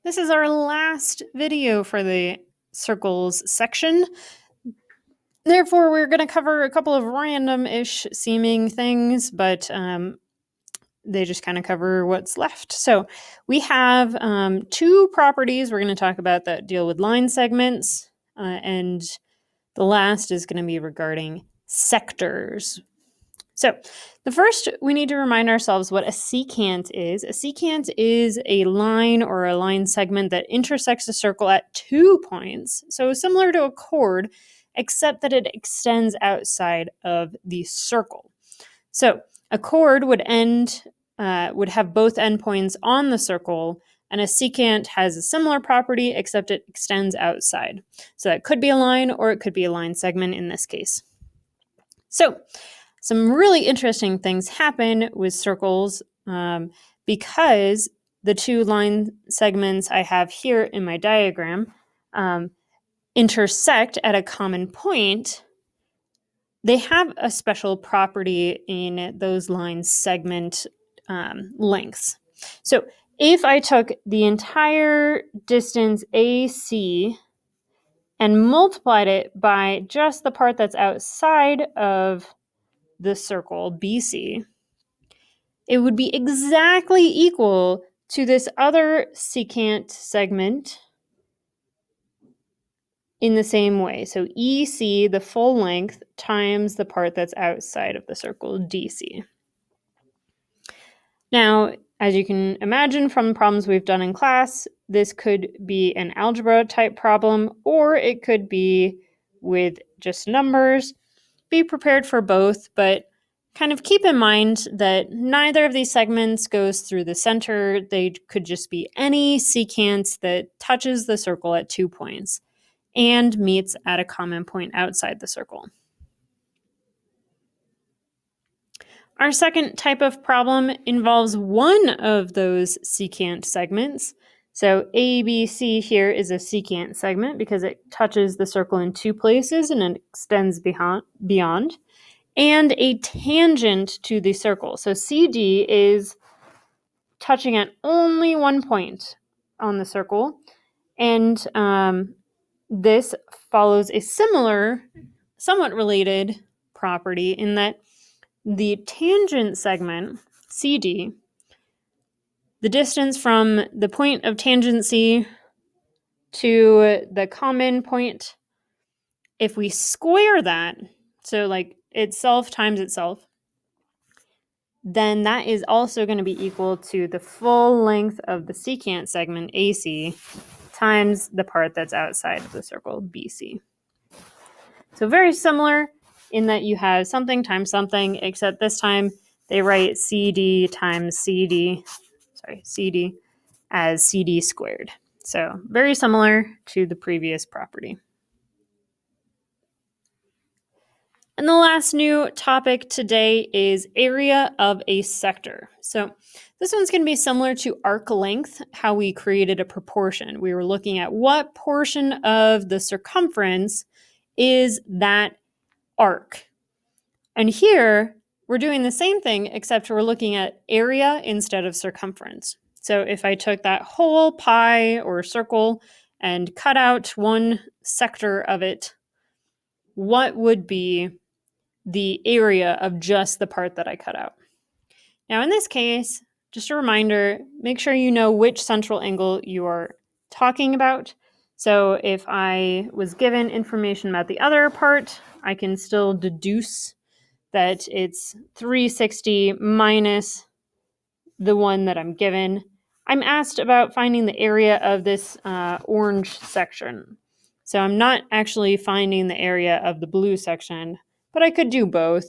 This is our last video for the circles section. Therefore, we're going to cover a couple of random-ish seeming things, but they just kind of cover what's left. So we have two properties we're going to talk about that deal with line segments, and the last is going to be regarding sectors. So the first, we need to remind ourselves what a secant is. A secant is a line or a line segment that intersects a circle at 2 points. So similar to a chord, except that it extends outside of the circle. So a chord would have both endpoints on the circle, and a secant has a similar property, except it extends outside. So that could be a line, or it could be a line segment in this case. So some really interesting things happen with circles because the two line segments I have here in my diagram intersect at a common point. They have a special property in those line segment lengths. So if I took the entire distance AC and multiplied it by just the part that's outside of the circle BC, it would be exactly equal to this other secant segment in the same way. So EC, the full length, times the part that's outside of the circle DC. Now, as you can imagine from problems we've done in class, this could be an algebra type problem, or it could be with just numbers. Be prepared for both, but kind of keep in mind that neither of these segments goes through the center. They could just be any secant that touches the circle at 2 points and meets at a common point outside the circle. Our second type of problem involves one of those secant segments. So ABC here is a secant segment because it touches the circle in 2 places and it extends beyond. And a tangent to the circle. So CD is touching at only 1 point on the circle. And this follows a similar, somewhat related property in that the tangent segment, CD, the distance from the point of tangency to the common point, if we square that, so like itself times itself, then that is also going to be equal to the full length of the secant segment AC times the part that's outside of the circle BC. So very similar in that you have something times something, except this time they write CD times CD as CD squared. So very similar to the previous property. And the last new topic today is area of a sector. So this one's going to be similar to arc length, how we created a proportion. We were looking at what portion of the circumference is that arc. And here, we're doing the same thing, except we're looking at area instead of circumference. So if I took that whole pie or circle and cut out one sector of it, what would be the area of just the part that I cut out? Now, in this case, just a reminder, make sure you know which central angle you are talking about. So if I was given information about the other part, I can still deduce that it's 360 minus the one that I'm given. I'm asked about finding the area of this orange section. So I'm not actually finding the area of the blue section, but I could do both.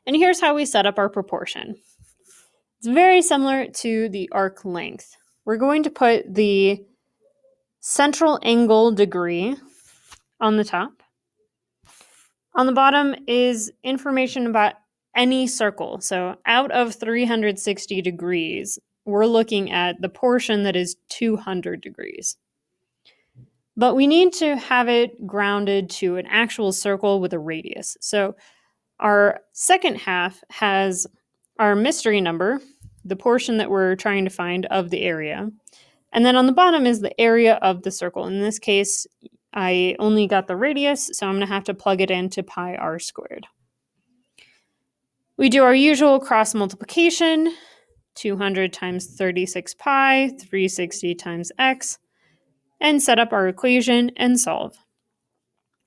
And here's how we set up our proportion. It's very similar to the arc length. We're going to put the central angle degree on the top. On the bottom is information about any circle. So out of 360 degrees, we're looking at the portion that is 200 degrees. But we need to have it grounded to an actual circle with a radius. So our second half has our mystery number, the portion that we're trying to find of the area. And then on the bottom is the area of the circle. In this case, I only got the radius, so I'm going to have to plug it into pi r squared. We do our usual cross multiplication, 200 times 36 pi, 360 times x, and set up our equation and solve.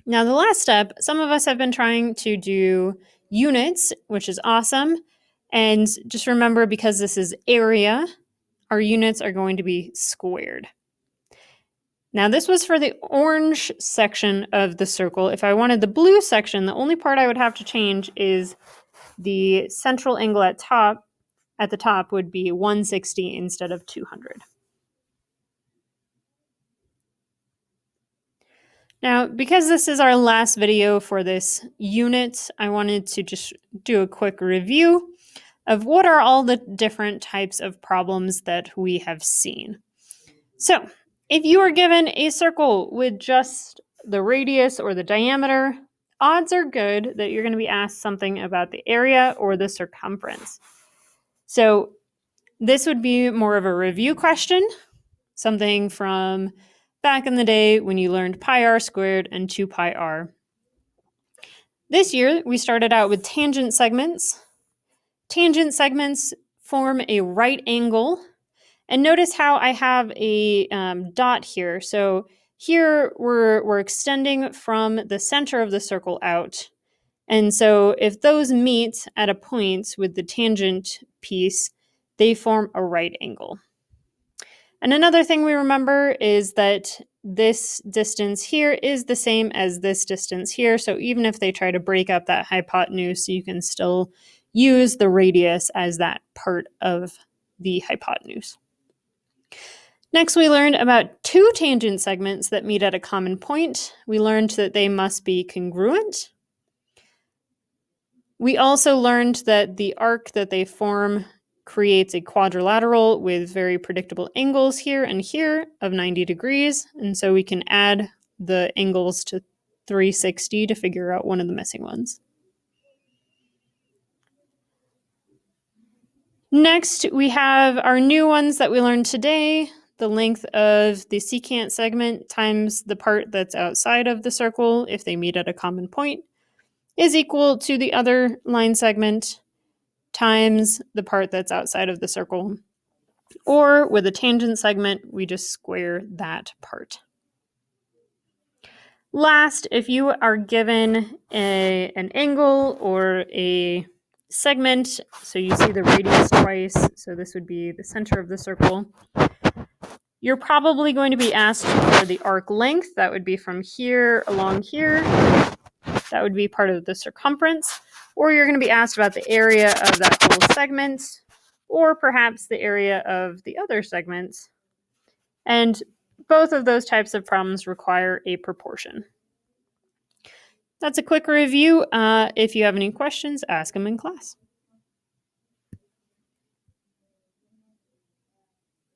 Now the last step, some of us have been trying to do units, which is awesome. And just remember, because this is area, our units are going to be squared. Now this was for the orange section of the circle. If I wanted the blue section, the only part I would have to change is the central angle at the top would be 160 instead of 200. Now, because this is our last video for this unit, I wanted to just do a quick review of what are all the different types of problems that we have seen. So, if you are given a circle with just the radius or the diameter, odds are good that you're going to be asked something about the area or the circumference. So, this would be more of a review question, something from back in the day when you learned pi r squared and 2 pi r. This year, we started out with tangent segments. Tangent segments form a right angle. And notice how I have a dot here. So here we're extending from the center of the circle out. And so if those meet at a point with the tangent piece, they form a right angle. And another thing we remember is that this distance here is the same as this distance here. So even if they try to break up that hypotenuse, you can still use the radius as that part of the hypotenuse. Next, we learned about two tangent segments that meet at a common point. We learned that they must be congruent. We also learned that the arc that they form creates a quadrilateral with very predictable angles here and here of 90 degrees. And so we can add the angles to 360 to figure out one of the missing ones. Next, we have our new ones that we learned today. The length of the secant segment times the part that's outside of the circle, if they meet at a common point, is equal to the other line segment times the part that's outside of the circle. Or with a tangent segment, we just square that part. Last, if you are given an angle or a segment, so you see the radius twice, so this would be the center of the circle, you're probably going to be asked for the arc length. That would be from here along here. That would be part of the circumference. Or you're going to be asked about the area of that whole segment, or perhaps the area of the other segments. And both of those types of problems require a proportion. That's a quick review. If you have any questions, ask them in class.